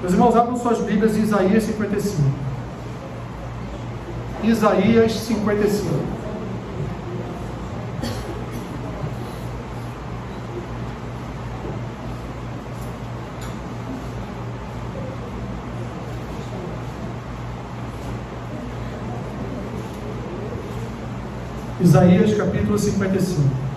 Meus irmãos, abram suas Bíblias em Isaías 55. Isaías 55. Isaías capítulo 55.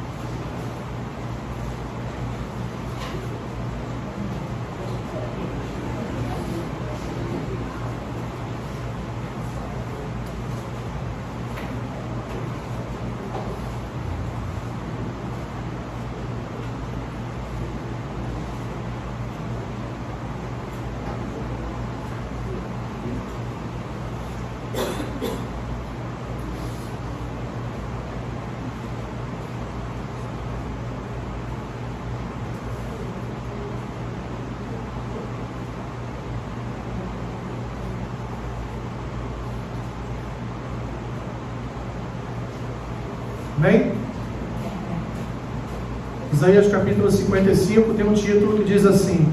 Amém? Isaías capítulo 55 tem um título que diz assim: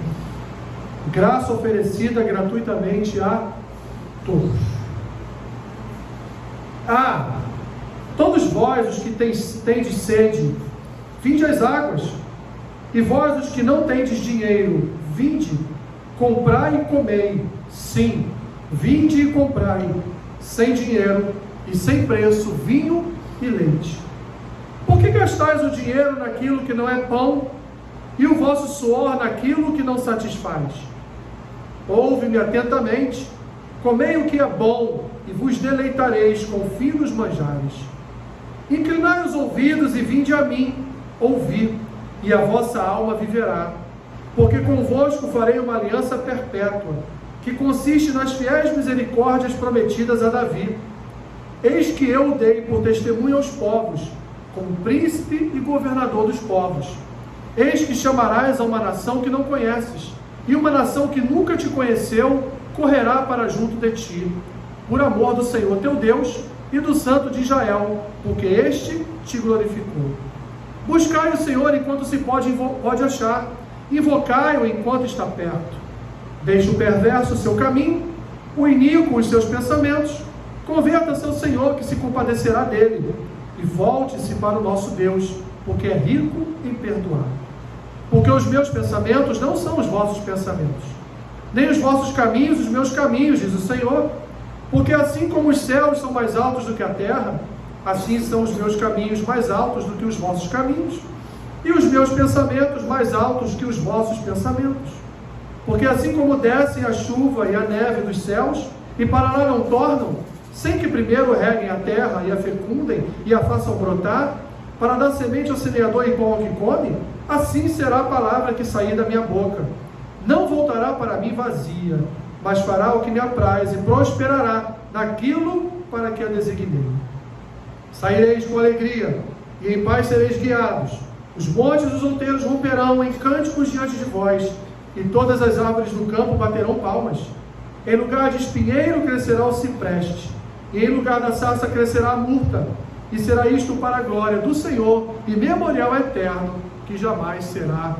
graça oferecida gratuitamente a todos. Todos vós os que tendes sede, vinde às águas, e vós os que não tendes dinheiro, vinde, comprai e comei. Sim, vinde e comprai, sem dinheiro e sem preço, vinho e leite. Por que gastais o dinheiro naquilo que não é pão, e o vosso suor naquilo que não satisfaz? Ouve-me atentamente, comei o que é bom, e vos deleitareis com finos manjares. Inclinai os ouvidos e vinde a mim, ouvi, e a vossa alma viverá. Porque convosco farei uma aliança perpétua, que consiste nas fiéis misericórdias prometidas a Davi. Eis que eu o dei por testemunho aos povos, como príncipe e governador dos povos. Eis que chamarás a uma nação que não conheces, e uma nação que nunca te conheceu correrá para junto de ti, por amor do Senhor teu Deus e do Santo de Israel, porque este te glorificou. Buscai o Senhor enquanto se pode achar, invocai-o enquanto está perto. Deixe o perverso o seu caminho, o iníquo os seus pensamentos, converta-se ao Senhor, que se compadecerá dele, e volte-se para o nosso Deus, porque é rico em perdoar. Porque os meus pensamentos não são os vossos pensamentos, nem os vossos caminhos os meus caminhos, diz o Senhor. Porque assim como os céus são mais altos do que a terra, assim são os meus caminhos mais altos do que os vossos caminhos, e os meus pensamentos mais altos que os vossos pensamentos. Porque assim como descem a chuva e a neve dos céus, e para lá não tornam, sem que primeiro reguem a terra e a fecundem e a façam brotar, para dar semente ao semeador e pão ao que come, assim será a palavra que sair da minha boca. Não voltará para mim vazia, mas fará o que me apraz e prosperará naquilo para que a designei. Saireis com alegria, e em paz sereis guiados. Os montes dos outeiros romperão em cânticos diante de vós, e todas as árvores do campo baterão palmas. Em lugar de espinheiro crescerá o cipreste, e em lugar da sarça crescerá a murta, e será isto para a glória do Senhor, e memorial eterno, que jamais será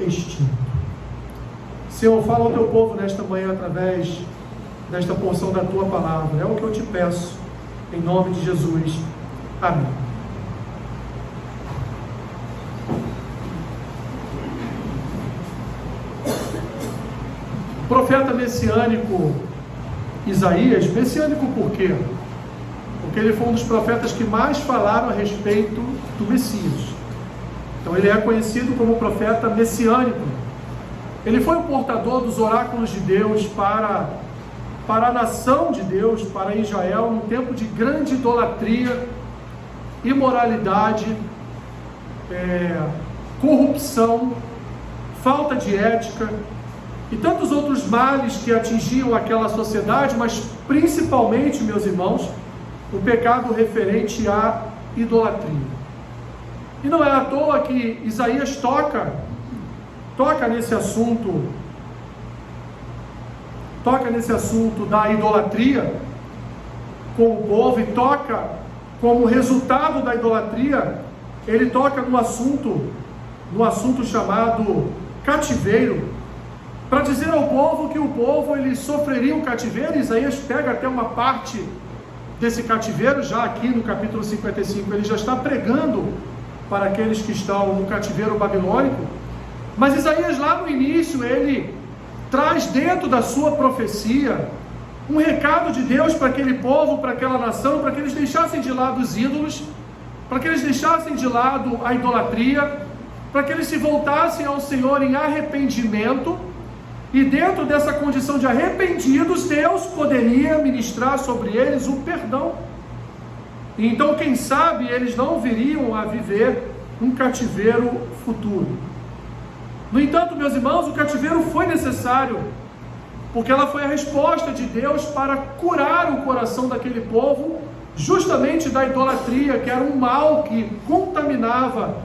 extinto. Senhor, fala ao teu povo nesta manhã, através desta porção da tua palavra. É o que eu te peço, em nome de Jesus. Amém. O profeta messiânico Isaías, messiânico por quê? Porque ele foi um dos profetas que mais falaram a respeito do Messias. Então ele é conhecido como profeta messiânico. Ele foi o portador dos oráculos de Deus para a nação de Deus, para Israel, num tempo de grande idolatria, imoralidade, corrupção, falta de ética e tantos outros males que atingiam aquela sociedade, mas principalmente, meus irmãos, o pecado referente à idolatria. E não é à toa que Isaías toca nesse assunto da idolatria com o povo, e toca como resultado da idolatria, ele toca no assunto chamado cativeiro. para dizer ao povo que o povo ele sofreria um cativeiro. Isaías pega até uma parte desse cativeiro, já aqui no capítulo 55, ele já está pregando para aqueles que estão no cativeiro babilônico. Mas Isaías lá no início, ele traz dentro da sua profecia um recado de Deus para aquele povo, para aquela nação, para que eles deixassem de lado os ídolos, para que eles deixassem de lado a idolatria, para que eles se voltassem ao Senhor em arrependimento, e dentro dessa condição de arrependidos, Deus poderia ministrar sobre eles o perdão. E então, quem sabe, eles não viriam a viver um cativeiro futuro. No entanto, meus irmãos, o cativeiro foi necessário, porque ela foi a resposta de Deus para curar o coração daquele povo, justamente da idolatria, que era um mal que contaminava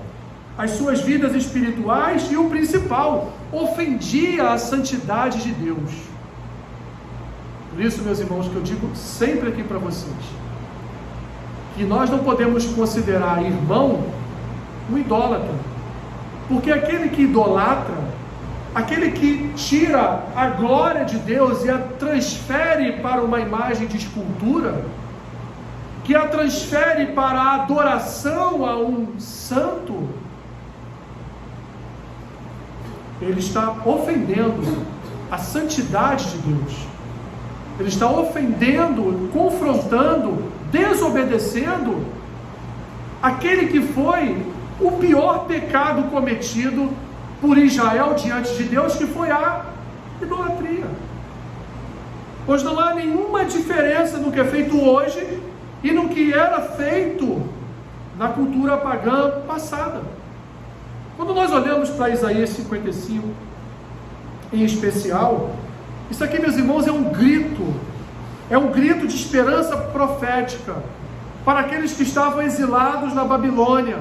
as suas vidas espirituais, e o principal, ofendia a santidade de Deus. Por isso, meus irmãos, que eu digo sempre aqui para vocês, que nós não podemos considerar irmão um idólatra, porque aquele que idolatra, aquele que tira a glória de Deus e a transfere para uma imagem de escultura, que a transfere para a adoração a um santo, ele está ofendendo a santidade de Deus. Ele está ofendendo, confrontando, desobedecendo aquele que foi o pior pecado cometido por Israel diante de Deus, que foi a idolatria. Pois não há nenhuma diferença no que é feito hoje e no que era feito na cultura pagã passada. Quando nós olhamos para Isaías 55, em especial, isso aqui, meus irmãos, é um grito de esperança profética para aqueles que estavam exilados na Babilônia,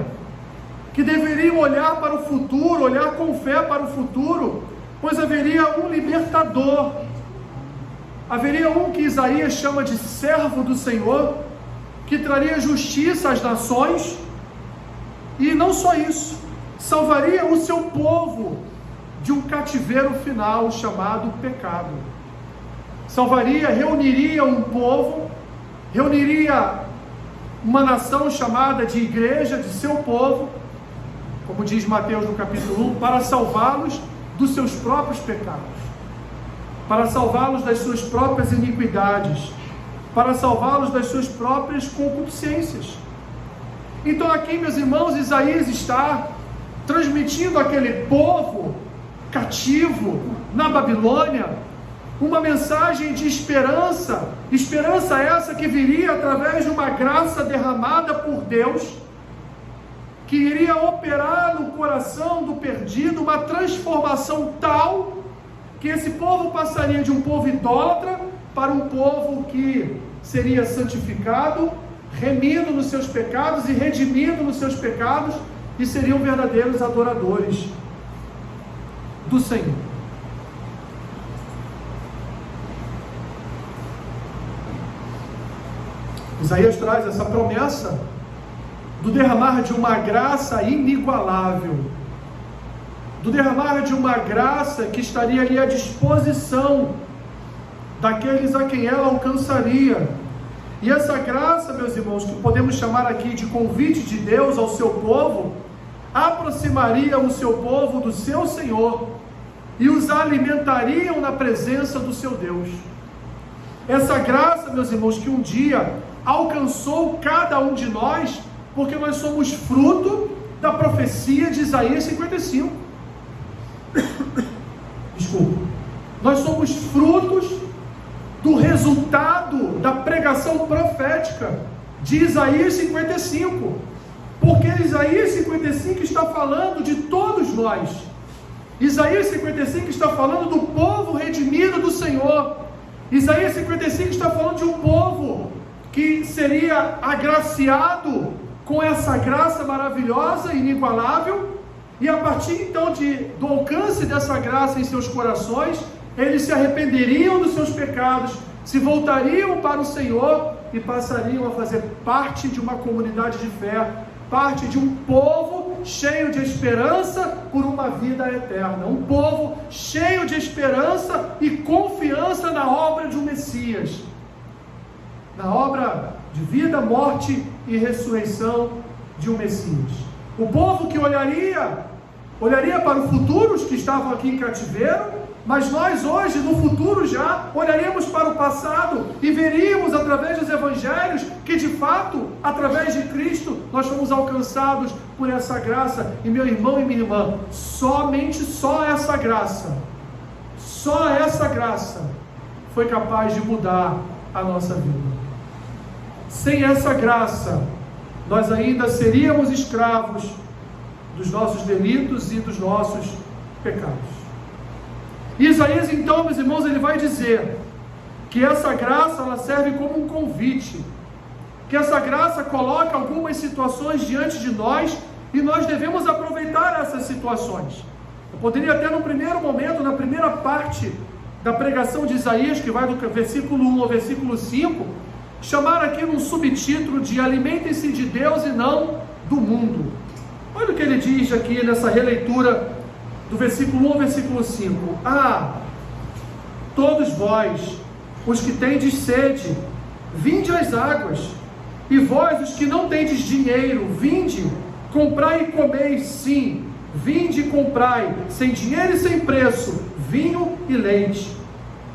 que deveriam olhar para o futuro, olhar com fé para o futuro, pois haveria um libertador, haveria um que Isaías chama de servo do Senhor, que traria justiça às nações, e não só isso, salvaria o seu povo de um cativeiro final chamado pecado. Reuniria um povo, reuniria uma nação chamada de igreja, de seu povo, como diz Mateus no capítulo 1, para salvá-los dos seus próprios pecados, para salvá-los das suas próprias iniquidades, para salvá-los das suas próprias concupiscências. Então aqui, meus irmãos, Isaías está transmitindo àquele povo cativo na Babilônia uma mensagem de esperança essa que viria através de uma graça derramada por Deus, que iria operar no coração do perdido uma transformação tal que esse povo passaria de um povo idólatra para um povo que seria santificado, remido nos seus pecados e redimido nos seus pecados, e seriam verdadeiros adoradores do Senhor. Isaías traz essa promessa do derramar de uma graça inigualável, do derramar de uma graça que estaria ali à disposição daqueles a quem ela alcançaria. E essa graça, meus irmãos, que podemos chamar aqui de convite de Deus ao seu povo, aproximaria o seu povo do seu Senhor e os alimentariam na presença do seu Deus. Essa graça, meus irmãos, que um dia alcançou cada um de nós, porque nós somos fruto da profecia de Isaías 55. Desculpa. Nós somos frutos do resultado da pregação profética de Isaías 55. Porque Isaías 55 está falando de todos nós. Isaías 55 está falando do povo redimido do Senhor. Isaías 55 está falando de um povo que seria agraciado com essa graça maravilhosa, inigualável, e a partir então do alcance dessa graça em seus corações, eles se arrependeriam dos seus pecados, se voltariam para o Senhor e passariam a fazer parte de uma comunidade de fé, parte de um povo cheio de esperança por uma vida eterna. Um povo cheio de esperança e confiança na obra de um Messias. Na obra de vida, morte e ressurreição de um Messias. O povo que olharia para o futuro, os que estavam aqui em cativeiro, mas nós hoje, no futuro já, olharemos para o passado e veríamos através dos evangelhos que de fato, através de Cristo, nós fomos alcançados por essa graça. E meu irmão e minha irmã, só essa graça foi capaz de mudar a nossa vida. Sem essa graça, nós ainda seríamos escravos dos nossos delitos e dos nossos pecados. Isaías, então, meus irmãos, ele vai dizer que essa graça, ela serve como um convite, que essa graça coloca algumas situações diante de nós e nós devemos aproveitar essas situações. Eu poderia até no primeiro momento, na primeira parte da pregação de Isaías, que vai do versículo 1 ao versículo 5, chamar aqui num subtítulo de alimentem-se de Deus e não do mundo. Olha o que ele diz aqui nessa releitura do versículo 1 ao versículo 5. Todos vós, os que tendes sede, vinde às águas, e vós, os que não tendes dinheiro, vinde, comprai e comei, sim, vinde e comprai, sem dinheiro e sem preço, vinho e leite.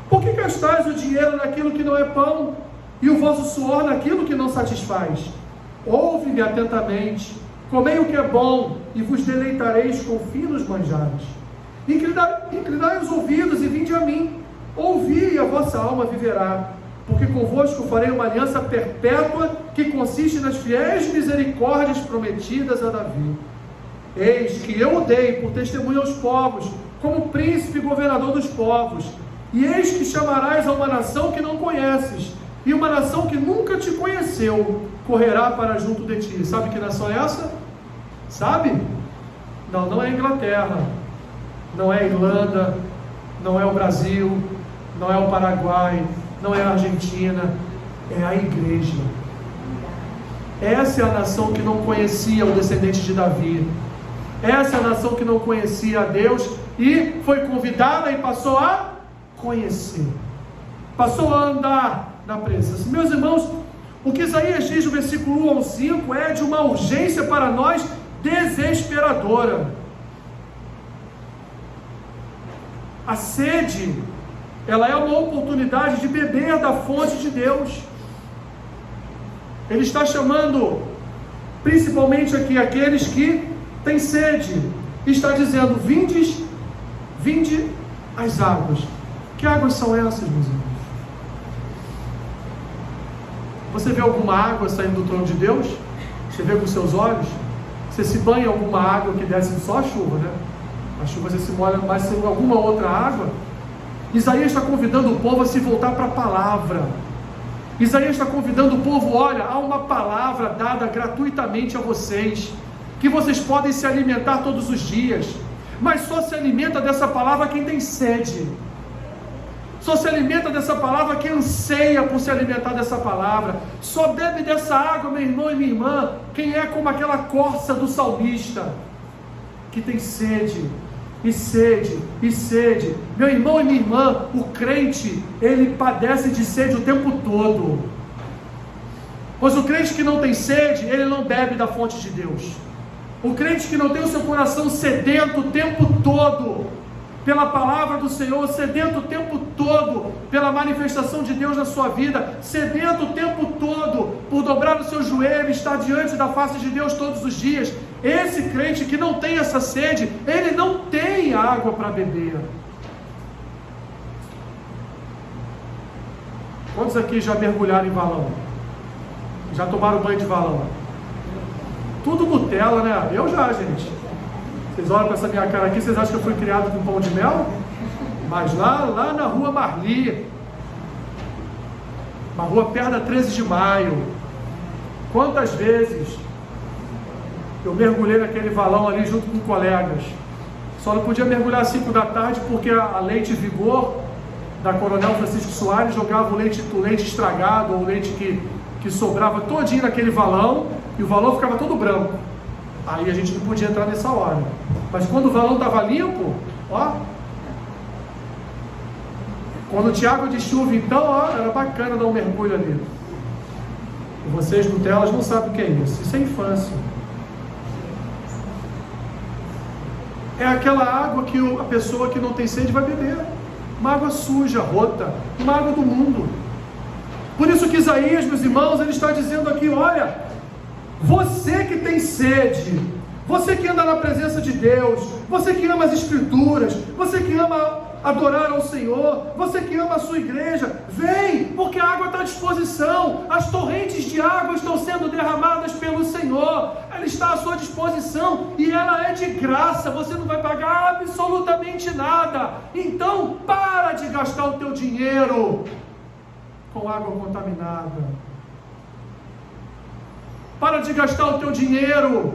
Por que gastais o dinheiro naquilo que não é pão, e o vosso suor naquilo que não satisfaz? Ouve-me atentamente, comei o que é bom, e vos deleitareis com finos manjares. Inclinai os ouvidos e vinde a mim. Ouvi e a vossa alma viverá. Porque convosco farei uma aliança perpétua, que consiste nas fiéis misericórdias prometidas a Davi. Eis que eu o dei por testemunho aos povos, como príncipe e governador dos povos. E eis que chamarás a uma nação que não conheces, e uma nação que nunca te conheceu correrá para junto de ti. Sabe que nação é essa? Sabe? Não é a Inglaterra, não é a Irlanda, não é o Brasil, não é o Paraguai, não é a Argentina, é a igreja. Essa é a nação que não conhecia o descendente de Davi. Essa é a nação que não conhecia a Deus e foi convidada e passou a conhecer, passou a andar na presença. Meus irmãos, o que Isaías diz no versículo 1 ao 5 é de uma urgência para nós desesperadora. A sede, ela é uma oportunidade de beber da fonte de Deus. Ele está chamando principalmente aqui aqueles que têm sede, está dizendo: vinde às águas. Que águas são essas, meus irmãos? Você vê alguma água saindo do trono de Deus? Você vê com seus olhos? Você se banha em alguma água que desce só a chuva, né? A chuva você se molha, mas se alguma outra água. Isaías está convidando o povo a se voltar para a palavra. Isaías está convidando o povo: olha, há uma palavra dada gratuitamente a vocês, que vocês podem se alimentar todos os dias, mas só se alimenta dessa palavra quem tem sede. Só se alimenta dessa palavra quem anseia por se alimentar dessa palavra. Só bebe dessa água, meu irmão e minha irmã, quem é como aquela corça do salmista, que tem sede, e sede, e sede. Meu irmão e minha irmã, o crente, ele padece de sede o tempo todo. Pois o crente que não tem sede, ele não bebe da fonte de Deus. O crente que não tem o seu coração sedento o tempo todo pela palavra do Senhor, sedento o tempo todo pela manifestação de Deus na sua vida, sedento o tempo todo por dobrar o seu joelho e estar diante da face de Deus todos os dias. Esse crente que não tem essa sede, ele não tem água para beber. Quantos aqui já mergulharam em valão? Já tomaram banho de valão? Tudo Nutella, né? Eu já, gente. Vocês olham para essa minha cara aqui, vocês acham que eu fui criado com pão de mel? Mas lá na rua Marli, uma rua perto da 13 de maio, quantas vezes eu mergulhei naquele valão ali junto com colegas. Só não podia mergulhar às 5 da tarde porque a Leite Vigor da Coronel Francisco Soares jogava o leite estragado, ou o leite que sobrava todinho naquele valão, e o valão ficava todo branco. Aí a gente não podia entrar nessa hora. Mas quando o valão estava limpo, ó. Quando tinha água de chuva, então, ó, era bacana dar um mergulho ali. E vocês, Nutelas, não sabem o que é isso. Isso é infância. É aquela água que a pessoa que não tem sede vai beber. Uma água suja, rota, uma água do mundo. Por isso que Isaías, meus irmãos, ele está dizendo aqui, olha, você que tem sede, você que anda na presença de Deus, você que ama as Escrituras, você que ama adorar ao Senhor, você que ama a sua igreja, vem, porque a água está à disposição, as torrentes de água estão sendo derramadas pelo Senhor, ela está à sua disposição, e ela é de graça, você não vai pagar absolutamente nada. Então, para de gastar o teu dinheiro com água contaminada, para de gastar o teu dinheiro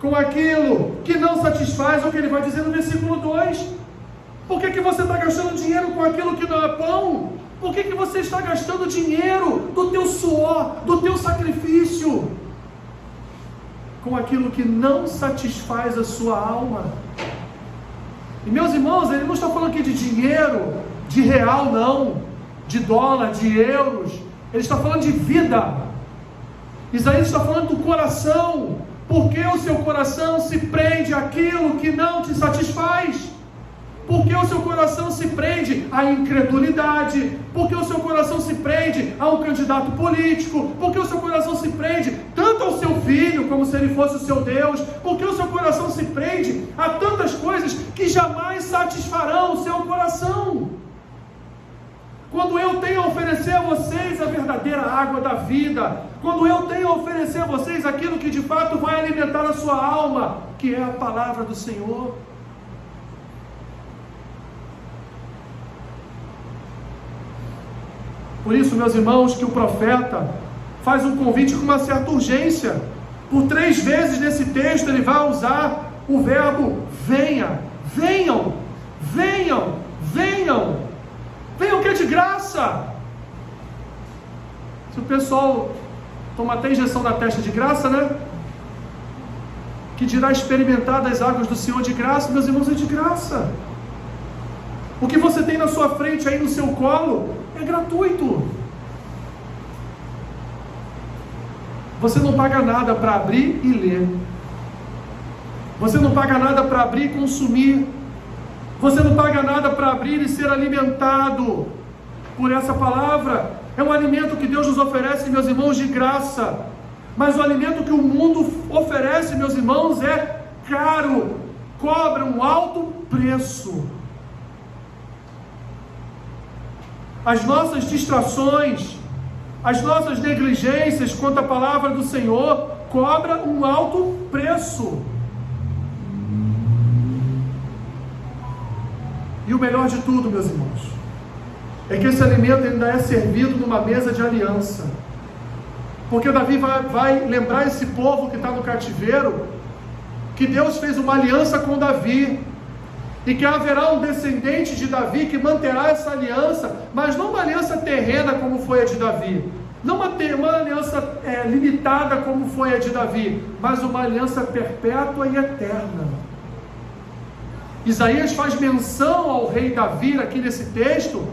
com aquilo que não satisfaz, o que ele vai dizer no versículo 2, por que você está gastando dinheiro com aquilo que não é pão? Por que você está gastando dinheiro do teu suor, do teu sacrifício, com aquilo que não satisfaz a sua alma? E meus irmãos, ele não está falando aqui de dinheiro, de real não, de dólar, de euros, ele está falando de vida. Isaías está falando do coração, porque o seu coração se prende àquilo que não te satisfaz. Porque o seu coração se prende à incredulidade, porque o seu coração se prende a um candidato político, porque o seu coração se prende tanto ao seu filho, como se ele fosse o seu Deus, porque o seu coração se prende a tantas coisas que jamais satisfarão o seu coração. Quando eu tenho a oferecer a vocês a verdadeira água da vida, quando eu tenho a oferecer a vocês aquilo que de fato vai alimentar a sua alma, que é a palavra do Senhor. Por isso, meus irmãos, que o profeta faz um convite com uma certa urgência. Por 3 vezes nesse texto ele vai usar o verbo venha, venham, venham, venham, venham que é de graça. Se o pessoal toma até injeção na testa de graça, né? Que dirá experimentar das águas do Senhor de graça, meus irmãos, é de graça. O que você tem na sua frente aí no seu colo é gratuito. Você não paga nada para abrir e ler. Você não paga nada para abrir e consumir. Você não paga nada para abrir e ser alimentado por essa palavra. É um alimento que Deus nos oferece, meus irmãos, de graça. Mas o alimento que o mundo oferece, meus irmãos, é caro. Cobra um alto preço. As nossas distrações, as nossas negligências quanto à palavra do Senhor, cobra um alto preço. E o melhor de tudo, meus irmãos, é que esse alimento ainda é servido numa mesa de aliança. Porque Davi vai lembrar esse povo que está no cativeiro, que Deus fez uma aliança com Davi, e que haverá um descendente de Davi que manterá essa aliança, mas não uma aliança terrena como foi a de Davi, não uma aliança limitada como foi a de Davi, mas uma aliança perpétua e eterna. Isaías faz menção ao rei Davi aqui nesse texto,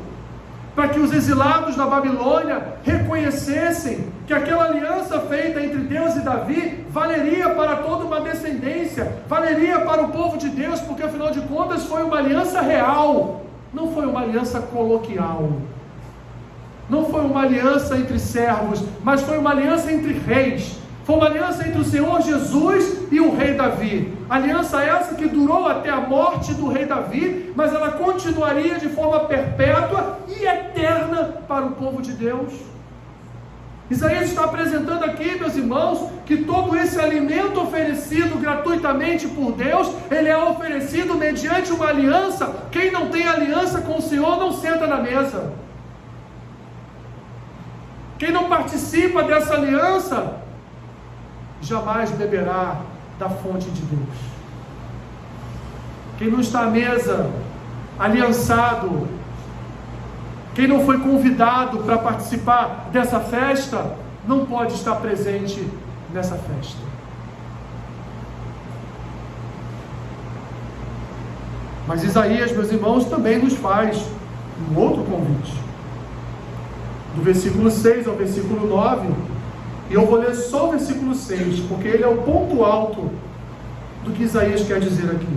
para que os exilados da Babilônia reconhecessem que aquela aliança feita entre Deus e Davi valeria para toda uma descendência, valeria para o povo de Deus, porque afinal de contas foi uma aliança real, não foi uma aliança coloquial, não foi uma aliança entre servos, mas foi uma aliança entre reis, foi uma aliança entre o Senhor Jesus e o rei Davi. Aliança essa que durou até a morte do rei Davi, mas ela continuaria de forma perpétua e eterna para o povo de Deus. Isaías está apresentando aqui, meus irmãos, que todo esse alimento oferecido gratuitamente por Deus, ele é oferecido mediante uma aliança. Quem não tem aliança com o Senhor não senta na mesa. Quem não participa dessa aliança jamais beberá da fonte de Deus. Quem não está à mesa, aliançado, quem não foi convidado para participar dessa festa, não pode estar presente nessa festa. Mas Isaías, meus irmãos, também nos faz um outro convite. Do versículo 6 ao versículo 9, e eu vou ler só o versículo 6, porque ele é o ponto alto do que Isaías quer dizer aqui.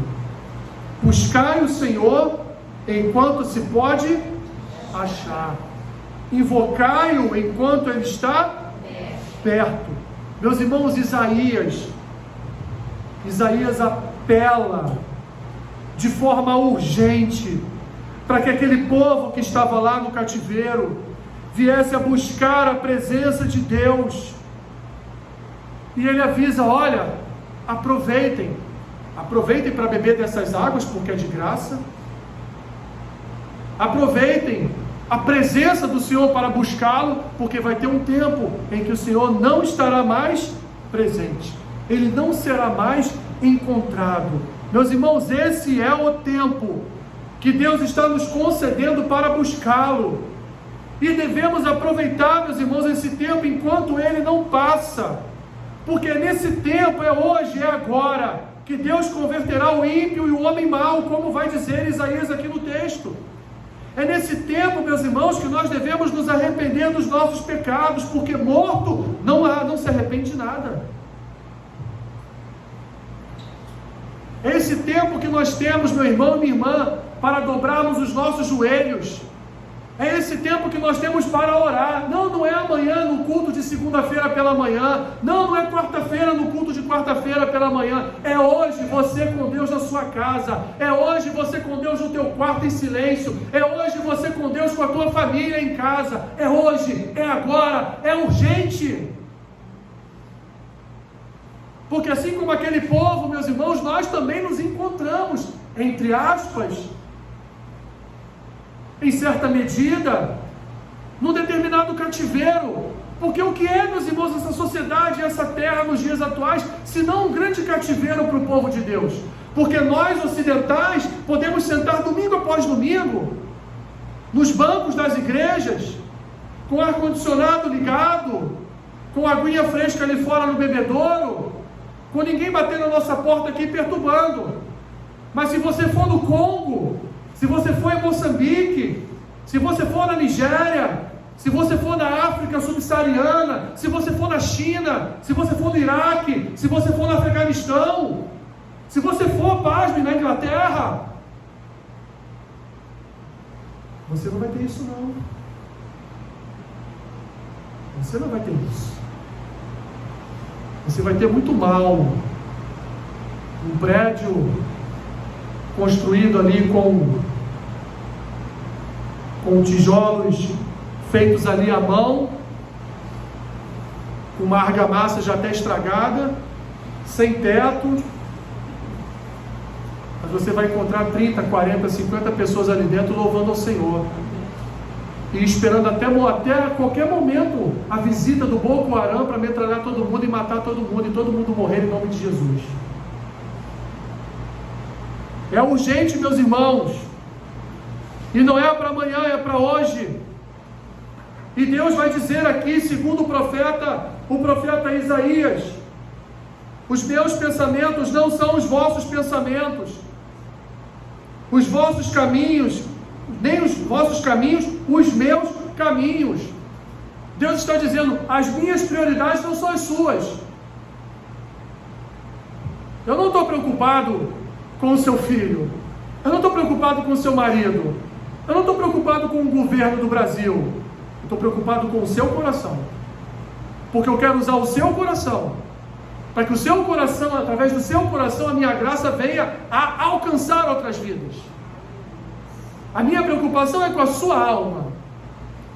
Buscai o Senhor enquanto se pode achar. Invocai-o enquanto ele está perto. Meus irmãos, Isaías apela de forma urgente para que aquele povo que estava lá no cativeiro viesse a buscar a presença de Deus. E ele avisa: olha, aproveitem para beber dessas águas, porque é de graça. Aproveitem a presença do Senhor para buscá-lo, porque vai ter um tempo em que o Senhor não estará mais presente, ele não será mais encontrado. Meus irmãos, esse é o tempo que Deus está nos concedendo para buscá-lo, e devemos aproveitar, meus irmãos, esse tempo enquanto ele não passa, porque nesse tempo, é hoje, é agora, que Deus converterá o ímpio e o homem mau, como vai dizer Isaías aqui no texto. É nesse tempo, meus irmãos, que nós devemos nos arrepender dos nossos pecados, porque morto não se arrepende de nada. É esse tempo que nós temos, meu irmão e minha irmã, para dobrarmos os nossos joelhos. É esse tempo que nós temos para orar. Não é amanhã no culto de segunda-feira pela manhã. Não é quarta-feira no culto de quarta-feira pela manhã. É hoje você com Deus na sua casa. É hoje você com Deus no teu quarto em silêncio. É hoje você com Deus com a tua família em casa. É hoje, é agora, é urgente. Porque assim como aquele povo, meus irmãos, nós também nos encontramos, entre aspas, em certa medida, num determinado cativeiro. Porque o que é, meus irmãos, essa sociedade, essa terra nos dias atuais, se não um grande cativeiro para o povo de Deus? Porque nós ocidentais podemos sentar domingo após domingo nos bancos das igrejas, com ar-condicionado ligado, com a aguinha fresca ali fora no bebedouro, com ninguém batendo na nossa porta aqui perturbando. Mas se você for no Congo, se você for em Moçambique, se você for na Nigéria, se você for na África subsaariana, se você for na China, se você for no Iraque, se você for no Afeganistão, se você for, pasme, na Inglaterra, você não vai ter isso não. Você não vai ter isso. Você vai ter muito mal. Um prédio construído ali com tijolos feitos ali à mão, com uma argamassa já até estragada, sem teto, mas você vai encontrar 30, 40, 50 pessoas ali dentro louvando ao Senhor, e esperando até a qualquer momento a visita do Boko Haram para metralhar todo mundo e matar todo mundo, e todo mundo morrer em nome de Jesus. É urgente, meus irmãos, e não é para amanhã, é para hoje. E Deus vai dizer aqui, segundo o profeta Isaías: os meus pensamentos não são os vossos pensamentos, os vossos caminhos, nem os vossos caminhos, os meus caminhos. Deus está dizendo: as minhas prioridades não são as suas. Eu não estou preocupado com o seu filho, eu não estou preocupado com o seu marido, eu não estou preocupado com o governo do Brasil, eu estou preocupado com o seu coração, porque eu quero usar o seu coração, para que o seu coração, através do seu coração, a minha graça venha a alcançar outras vidas. A minha preocupação é com a sua alma,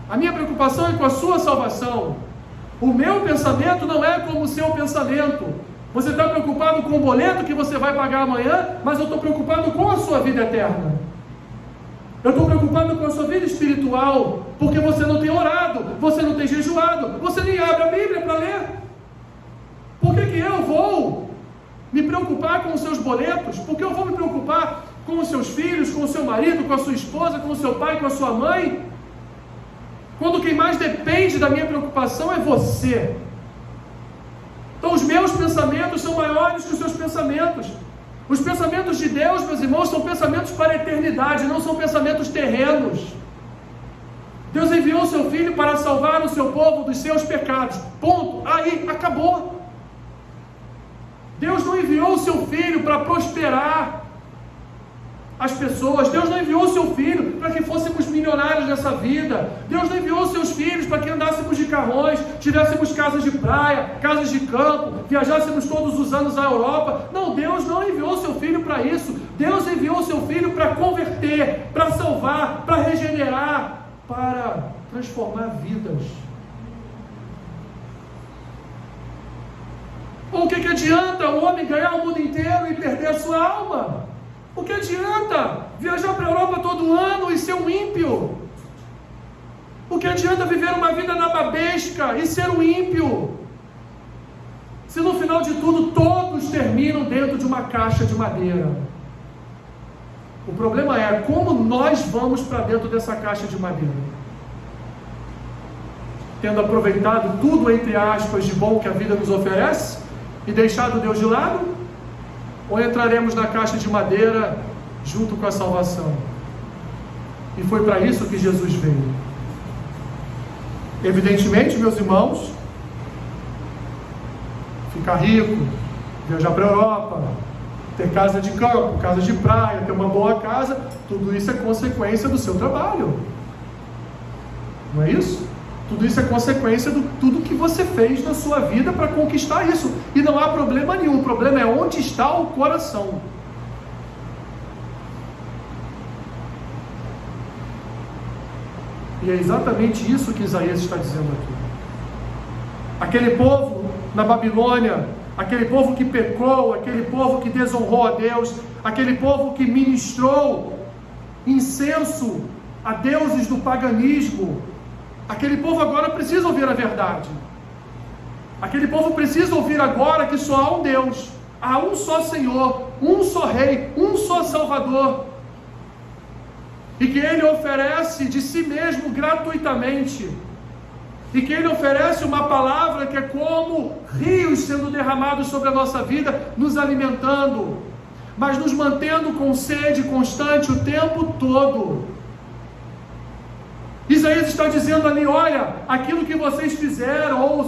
a minha preocupação é com a sua salvação. O meu pensamento não é como o seu pensamento. Você está preocupado com o boleto que você vai pagar amanhã, mas eu estou preocupado com a sua vida eterna. Eu estou preocupado com a sua vida espiritual, porque você não tem orado, você não tem jejuado, você nem abre a Bíblia para ler. Por que eu vou me preocupar com os seus boletos? Por que eu vou me preocupar com os seus filhos, com o seu marido, com a sua esposa, com o seu pai, com a sua mãe? Quando quem mais depende da minha preocupação é você. Então os meus pensamentos são maiores que os seus pensamentos. Os pensamentos de Deus, meus irmãos, são pensamentos para a eternidade, não são pensamentos terrenos. Deus enviou o seu Filho para salvar o seu povo dos seus pecados. Ponto. Aí, acabou. Deus não enviou o seu Filho para prosperar as pessoas. Deus não enviou o seu Filho para que fôssemos milionários nessa vida. Deus não enviou os seus filhos para que andássemos de carrões, tivéssemos casas de praia, casas de campo, viajássemos todos os anos à Europa. Não, Deus não enviou o seu Filho para isso. Deus enviou o seu Filho para converter, para salvar, para regenerar, para transformar vidas. O que adianta o homem ganhar o mundo inteiro e perder a sua alma? O que adianta viajar para a Europa todo ano e ser um ímpio? O que adianta viver uma vida nababesca e ser um ímpio? Se no final de tudo todos terminam dentro de uma caixa de madeira. O problema é como nós vamos para dentro dessa caixa de madeira. Tendo aproveitado tudo, entre aspas, de bom que a vida nos oferece e deixado Deus de lado? Ou entraremos na caixa de madeira junto com a salvação? E foi para isso que Jesus veio. Evidentemente, meus irmãos, ficar rico, viajar para a Europa, ter casa de campo, casa de praia, ter uma boa casa, tudo isso é consequência do seu trabalho. Não é isso? Tudo isso é consequência de tudo que você fez na sua vida para conquistar isso. E não há problema nenhum. O problema é onde está o coração. E é exatamente isso que Isaías está dizendo aqui. Aquele povo na Babilônia, aquele povo que pecou, aquele povo que desonrou a Deus, aquele povo que ministrou incenso a deuses do paganismo, aquele povo agora precisa ouvir a verdade. Aquele povo precisa ouvir agora que só há um Deus, há um só Senhor, um só Rei, um só Salvador, e que Ele oferece de si mesmo gratuitamente, e que Ele oferece uma palavra que é como rios sendo derramados sobre a nossa vida, nos alimentando, mas nos mantendo com sede constante o tempo todo. Isaías está dizendo ali, olha, aquilo que vocês fizeram, ou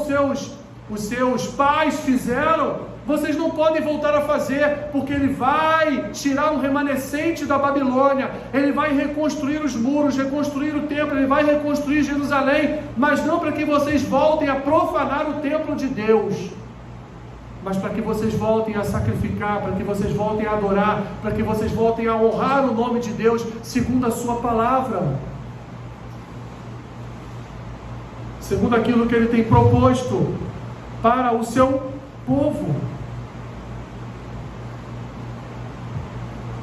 os seus pais fizeram, vocês não podem voltar a fazer, porque Ele vai tirar um remanescente da Babilônia, Ele vai reconstruir os muros, reconstruir o templo, Ele vai reconstruir Jerusalém, mas não para que vocês voltem a profanar o templo de Deus, mas para que vocês voltem a sacrificar, para que vocês voltem a adorar, para que vocês voltem a honrar o nome de Deus, segundo a sua palavra, segundo aquilo que Ele tem proposto para o seu povo.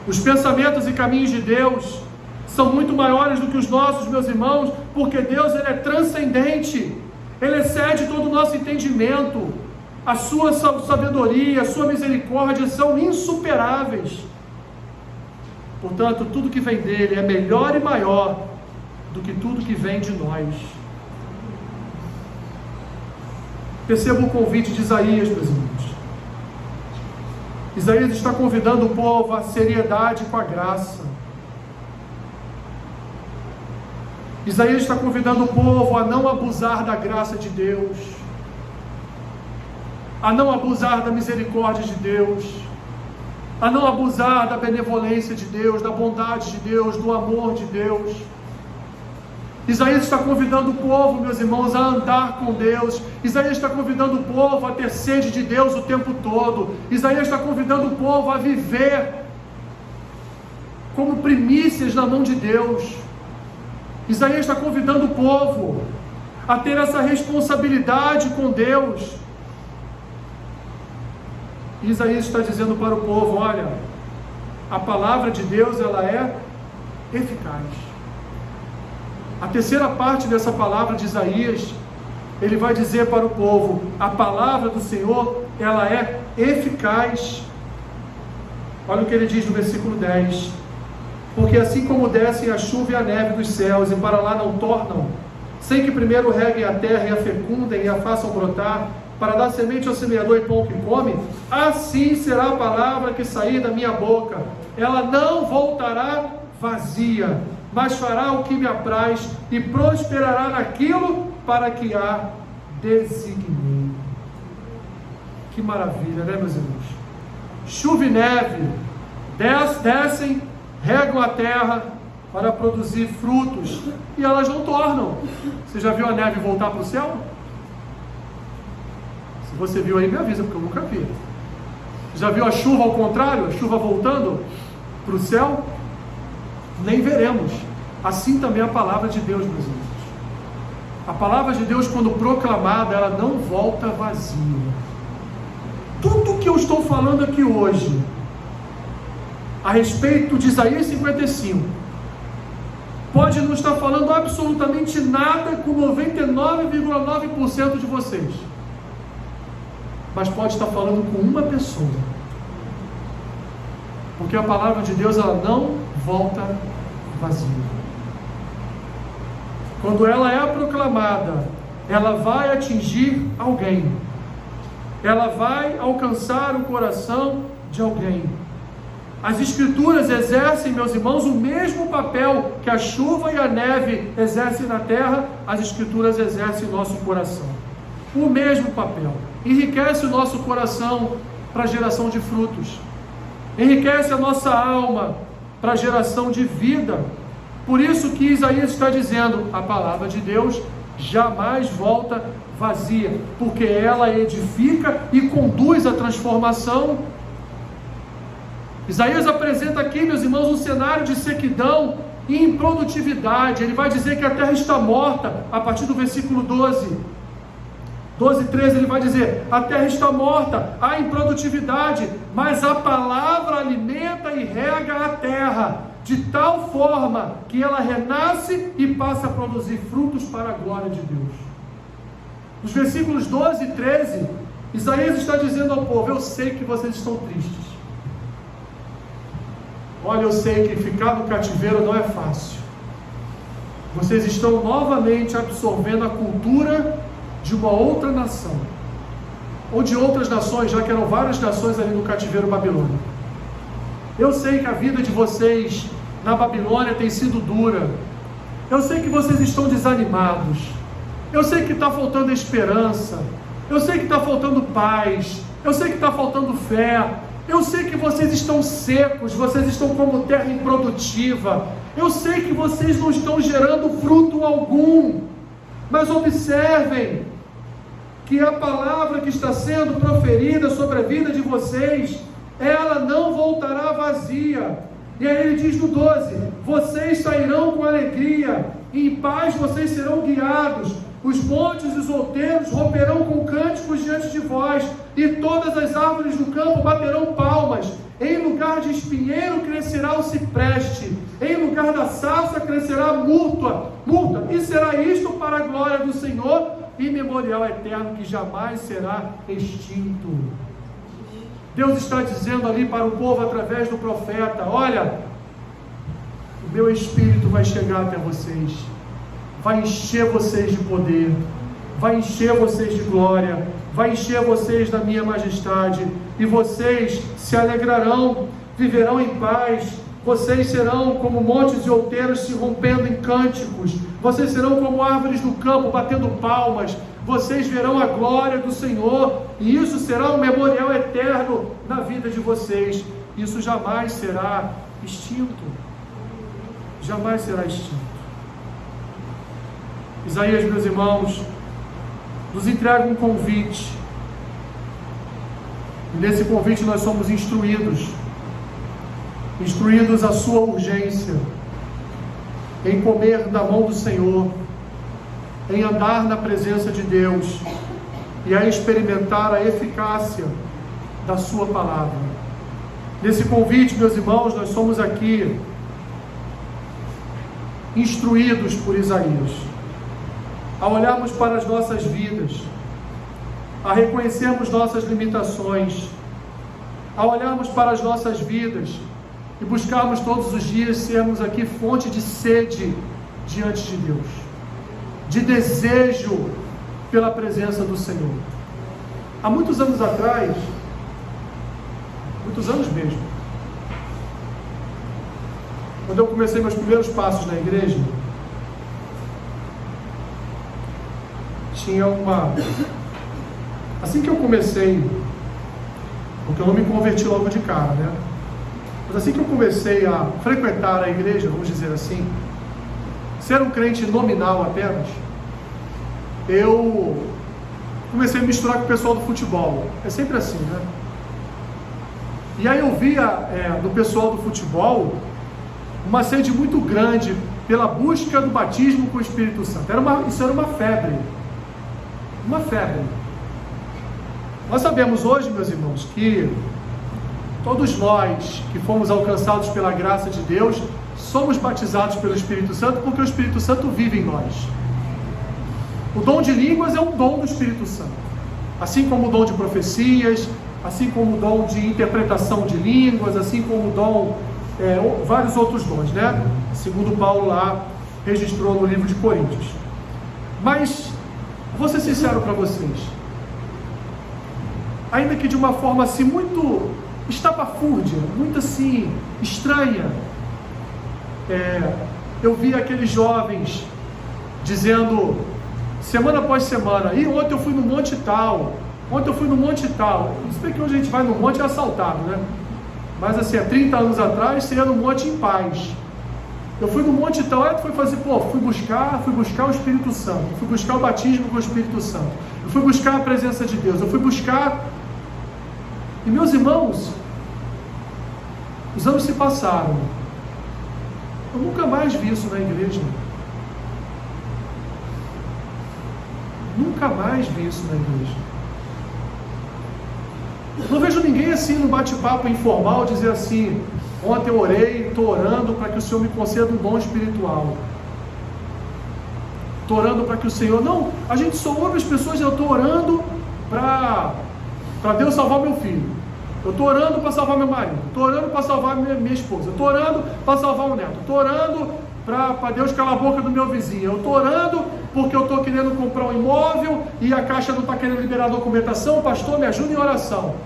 Os pensamentos e caminhos de Deus são muito maiores do que os nossos, meus irmãos, porque Deus Ele é transcendente, Ele excede todo o nosso entendimento, a sua sabedoria, a sua misericórdia são insuperáveis. Portanto, tudo que vem dele é melhor e maior do que tudo que vem de nós. Perceba o convite de Isaías, meus irmãos. Isaías está convidando o povo à seriedade com a graça. Isaías está convidando o povo a não abusar da graça de Deus, a não abusar da misericórdia de Deus, a não abusar da benevolência de Deus, da bondade de Deus, do amor de Deus. Isaías está convidando o povo, meus irmãos, a andar com Deus. Isaías está convidando o povo a ter sede de Deus o tempo todo. Isaías está convidando o povo a viver como primícias na mão de Deus. Isaías está convidando o povo a ter essa responsabilidade com Deus. E Isaías está dizendo para o povo, olha, a palavra de Deus, ela é eficaz. A terceira parte dessa palavra de Isaías, ele vai dizer para o povo, a palavra do Senhor, ela é eficaz. Olha o que ele diz no versículo 10, porque assim como descem a chuva e a neve dos céus, e para lá não tornam, sem que primeiro reguem a terra e a fecundem e a façam brotar, para dar semente ao semeador e pão ao que come, assim será a palavra que sair da minha boca. Ela não voltará vazia, mas fará o que me apraz e prosperará naquilo para que a designei. Que maravilha, né, meus irmãos? Chuva e neve descem, regam a terra para produzir frutos, e elas não tornam. Você já viu a neve voltar para o céu? Se você viu aí, me avisa, porque eu nunca vi. Já viu a chuva ao contrário? A chuva voltando para o céu? Nem veremos. Assim também a palavra de Deus, meus irmãos. A palavra de Deus, quando proclamada, ela não volta vazia. Tudo que eu estou falando aqui hoje, a respeito de Isaías 55, pode não estar falando absolutamente nada com 99,9% de vocês, mas pode estar falando com uma pessoa, porque a palavra de Deus, ela não volta vazia. Quando ela é proclamada, ela vai atingir alguém, ela vai alcançar o coração de alguém. As Escrituras exercem, meus irmãos, o mesmo papel que a chuva e a neve exercem na terra, as Escrituras exercem em nosso coração. O mesmo papel. Enriquece o nosso coração para a geração de frutos. Enriquece a nossa alma para a geração de vida. Por isso que Isaías está dizendo, a palavra de Deus jamais volta vazia, porque ela edifica e conduz à transformação. Isaías apresenta aqui, meus irmãos, um cenário de sequidão e improdutividade. Ele vai dizer que a terra está morta, a partir do versículo 12, 13, ele vai dizer, a terra está morta, há improdutividade, mas a palavra alimenta e rega a terra, de tal forma que ela renasce e passa a produzir frutos para a glória de Deus. Nos versículos 12 e 13, Isaías está dizendo ao povo, eu sei que vocês estão tristes. Olha, eu sei que ficar no cativeiro não é fácil. Vocês estão novamente absorvendo a cultura de uma outra nação, ou de outras nações, já que eram várias nações ali no cativeiro babilônico. Eu sei que a vida de vocês na Babilônia tem sido dura. Eu sei que vocês estão desanimados. Eu sei que está faltando esperança. Eu sei que está faltando paz. Eu sei que está faltando fé. Eu sei que vocês estão secos, vocês estão como terra improdutiva. Eu sei que vocês não estão gerando fruto algum. Mas observem que a palavra que está sendo proferida sobre a vida de vocês, ela não voltará vazia. E aí ele diz no 12, vocês sairão com alegria, e em paz vocês serão guiados. Os montes e os outeiros romperão com cânticos diante de vós, e todas as árvores do campo baterão palmas. Em lugar de espinheiro crescerá o cipreste, em lugar da sarça crescerá a murta, e será isto para a glória do Senhor, e memorial eterno que jamais será extinto. Deus está dizendo ali para o povo através do profeta, olha, o meu Espírito vai chegar até vocês, vai encher vocês de poder, vai encher vocês de glória, vai encher vocês da minha majestade, e vocês se alegrarão, viverão em paz. Vocês serão como montes e outeiros se rompendo em cânticos, vocês serão como árvores do campo batendo palmas, vocês verão a glória do Senhor, e isso será um memorial eterno na vida de vocês. Isso jamais será extinto, jamais será extinto. Isaías, meus irmãos, nos entrega um convite, e nesse convite nós somos instruídos à sua urgência, em comer da mão do Senhor, em andar na presença de Deus, e a experimentar a eficácia da sua palavra. Nesse convite, meus irmãos, nós somos aqui instruídos por Isaías, a olharmos para as nossas vidas, a reconhecermos nossas limitações, a olharmos para as nossas vidas e buscarmos todos os dias sermos aqui fonte de sede diante de Deus, de desejo pela presença do Senhor. Há muitos anos atrás, muitos anos mesmo, quando eu comecei meus primeiros passos na igreja, tinha uma... Assim que eu comecei, porque eu não me converti logo de cara, né? Mas assim que eu comecei a frequentar a igreja, vamos dizer assim, ser um crente nominal apenas, eu comecei a misturar com o pessoal do futebol. É sempre assim, né? E aí eu via no pessoal do futebol uma sede muito grande pela busca do batismo com o Espírito Santo. Isso era uma febre. Uma febre. Nós sabemos hoje, meus irmãos, que todos nós que fomos alcançados pela graça de Deus, somos batizados pelo Espírito Santo, porque o Espírito Santo vive em nós. O dom de línguas é um dom do Espírito Santo. Assim como o dom de profecias, assim como o dom de interpretação de línguas, assim como o dom, vários outros dons, né? Segundo Paulo lá registrou no livro de Coríntios. Mas, vou ser sincero para vocês, ainda que de uma forma assim muito estapafúrdia, muito assim estranha, eu vi aqueles jovens dizendo semana após semana, ontem eu fui no monte tal, ontem eu fui no monte tal. Se bem que hoje a gente vai no monte é assaltado, né? Mas assim, há 30 anos atrás seria no monte em paz. Eu fui no monte tal, tu foi fazer, fui buscar o Espírito Santo, fui buscar o batismo com o Espírito Santo, eu fui buscar a presença de Deus, eu fui buscar. E meus irmãos, os anos se passaram, eu nunca mais vi isso na igreja. Nunca mais vi isso na igreja. Não vejo ninguém assim no bate-papo informal dizer assim: ontem eu orei, estou orando para que o Senhor me conceda um dom espiritual. Estou orando para que o Senhor... Não, a gente só ouve as pessoas: eu estou orando para Deus salvar meu filho. Eu estou orando para salvar meu marido. Estou orando para salvar minha esposa. Estou orando para salvar o neto. Estou orando para Deus calar a boca do meu vizinho. Eu estou orando porque eu estou querendo comprar um imóvel e a Caixa não está querendo liberar a documentação. Pastor, me ajuda em oração.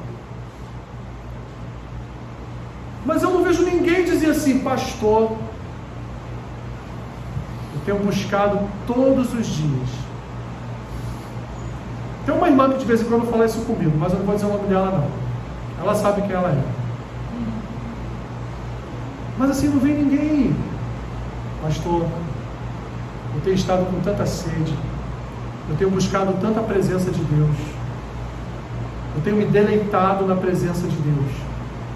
Mas eu não vejo ninguém dizer assim: pastor, eu tenho buscado todos os dias. Tem uma irmã que de vez em quando fala isso comigo, mas eu não vou dizer o nome dela não. Ela sabe quem ela é. Mas assim, não vem ninguém: pastor, eu tenho estado com tanta sede, eu tenho buscado tanta presença de Deus, eu tenho me deleitado na presença de Deus.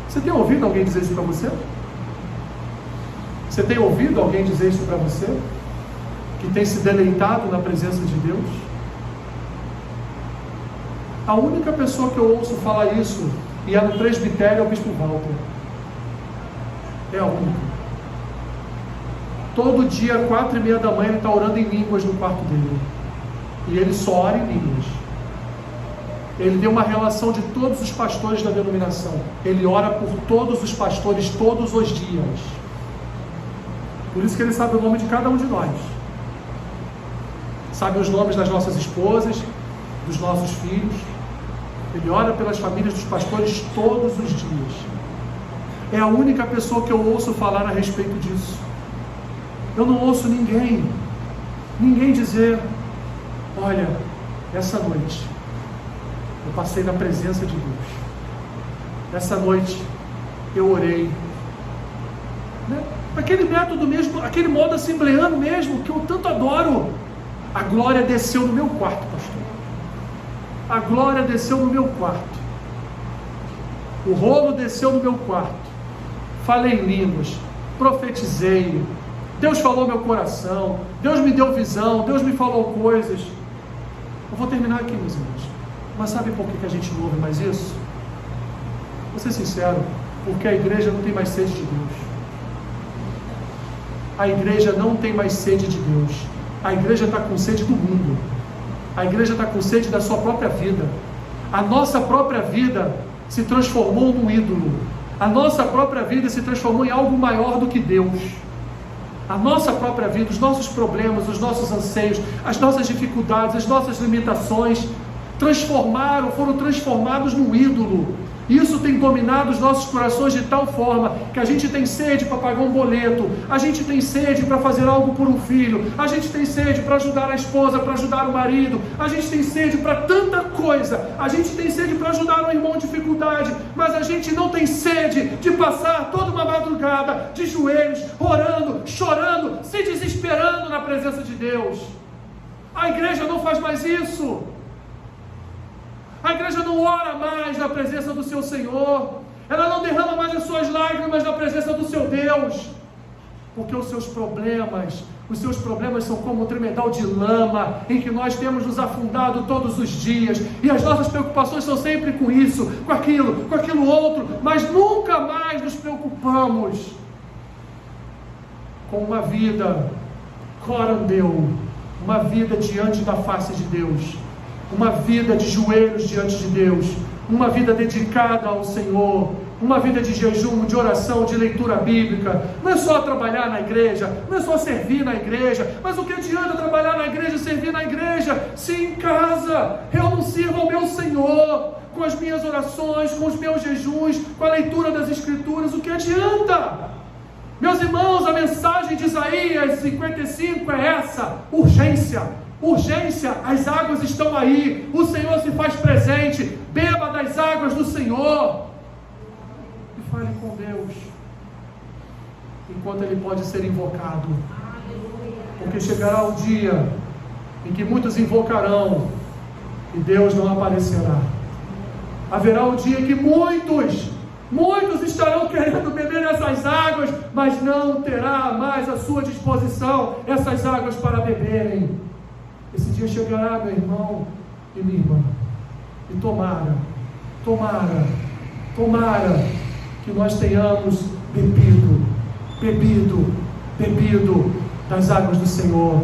Você tem ouvido alguém dizer isso para você? Você tem ouvido alguém dizer isso para você? Que tem se deleitado na presença de Deus? A única pessoa que eu ouço falar isso, e é no presbitério, é o bispo Walter. É a única. Todo dia, 4:30 da manhã, ele está orando em línguas no quarto dele. E ele só ora em línguas. Ele tem uma relação de todos os pastores da denominação. Ele ora por todos os pastores todos os dias. Por isso que ele sabe o nome de cada um de nós. Sabe os nomes das nossas esposas, dos nossos filhos. Ele ora pelas famílias dos pastores todos os dias. É a única pessoa que eu ouço falar a respeito disso. Eu não ouço ninguém dizer: olha, essa noite eu passei na presença de Deus. Essa noite eu orei. Né? Aquele método mesmo, aquele modo assembleano mesmo, que eu tanto adoro. A glória desceu no meu quarto, pastor. A glória desceu no meu quarto. O rolo desceu no meu quarto. Falei em línguas, profetizei. Deus falou meu coração. Deus me deu visão. Deus me falou coisas. Eu vou terminar aqui, meus irmãos. Mas sabe por que a gente não ouve mais isso? Vou ser sincero, porque a igreja não tem mais sede de Deus. A igreja não tem mais sede de Deus. A igreja está com sede do mundo. A igreja está com sede da sua própria vida. A nossa própria vida se transformou num ídolo. A nossa própria vida se transformou em algo maior do que Deus. A nossa própria vida, os nossos problemas, os nossos anseios, as nossas dificuldades, as nossas limitações foram transformados num ídolo. Isso tem dominado os nossos corações de tal forma que a gente tem sede para pagar um boleto, a gente tem sede para fazer algo por um filho, a gente tem sede para ajudar a esposa, para ajudar o marido, a gente tem sede para tanta coisa, a gente tem sede para ajudar um irmão em dificuldade, mas a gente não tem sede de passar toda uma madrugada de joelhos, orando, chorando, se desesperando na presença de Deus. A igreja não faz mais isso. A igreja não ora mais na presença do seu Senhor. Ela não derrama mais as suas lágrimas na presença do seu Deus. Porque os seus problemas são como um tremedal de lama, em que nós temos nos afundado todos os dias. E as nossas preocupações são sempre com isso, com aquilo outro. Mas nunca mais nos preocupamos com uma vida corandeu, uma vida diante da face de Deus. Uma vida de joelhos diante de Deus, uma vida dedicada ao Senhor, uma vida de jejum, de oração, de leitura bíblica. Não é só trabalhar na igreja, não é só servir na igreja, mas o que adianta trabalhar na igreja, servir na igreja, se em casa eu não sirvo ao meu Senhor, com as minhas orações, com os meus jejuns, com a leitura das Escrituras? O que adianta? Meus irmãos, a mensagem de Isaías 55 é essa: urgência. Urgência, as águas estão aí, o Senhor se faz presente, beba das águas do Senhor e fale com Deus, enquanto Ele pode ser invocado, porque chegará o dia em que muitos invocarão e Deus não aparecerá. Haverá um dia em que muitos estarão querendo beber essas águas, mas não terá mais à sua disposição essas águas para beberem. Esse dia chegará, meu irmão e minha irmã, e tomara que nós tenhamos bebido das águas do Senhor,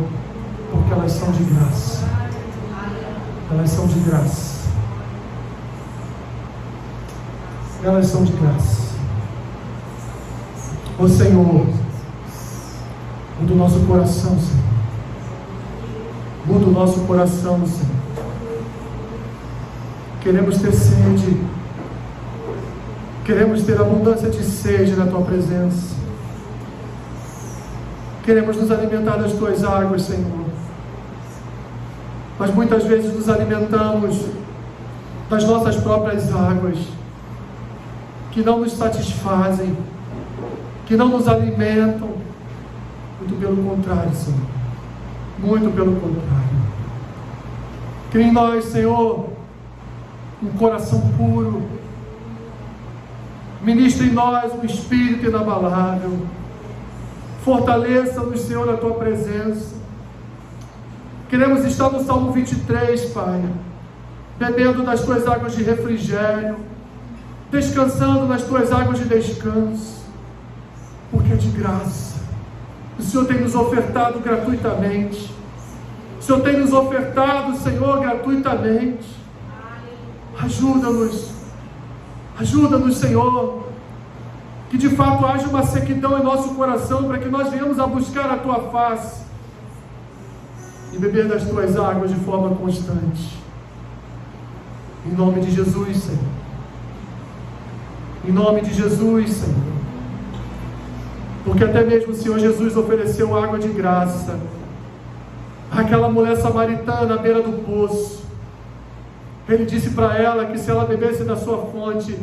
porque elas são de graça. Elas são de graça. Elas são de graça. Ó Senhor, muda o nosso coração, Senhor. Muda o nosso coração, Senhor. Queremos ter sede. Queremos ter abundância de sede na Tua presença. Queremos nos alimentar das Tuas águas, Senhor. Mas muitas vezes nos alimentamos das nossas próprias águas, que não nos satisfazem, que não nos alimentam. Muito pelo contrário, Senhor. Muito pelo contrário. Cria em nós, Senhor, um coração puro. Ministra em nós um espírito inabalável. Fortaleça-nos, Senhor, na Tua presença. Queremos estar no Salmo 23, Pai, bebendo das Tuas águas de refrigério, descansando nas Tuas águas de descanso, porque é de graça. O Senhor tem nos ofertado gratuitamente. O Senhor tem nos ofertado, Senhor, gratuitamente. Ajuda-nos, Senhor, que de fato haja uma sequidão em nosso coração, para que nós venhamos a buscar a Tua face e beber das Tuas águas de forma constante. Em nome de Jesus, Senhor. Em nome de Jesus, Senhor. Porque até mesmo o Senhor Jesus ofereceu água de graça àquela mulher samaritana à beira do poço. Ele disse para ela que se ela bebesse da sua fonte,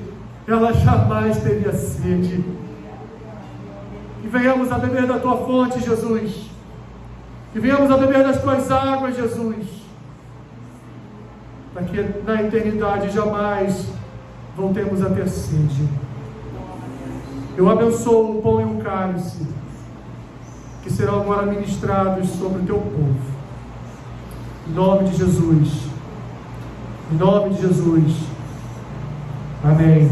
ela jamais teria sede. E venhamos a beber da Tua fonte, Jesus. E venhamos a beber das Tuas águas, Jesus. Para que na eternidade jamais voltemos a ter sede. Eu abençoo o pão e o cálice, que serão agora ministrados sobre o Teu povo. Em nome de Jesus. Em nome de Jesus. Amém.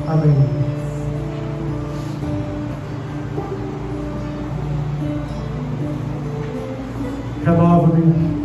Amém. Renova-me.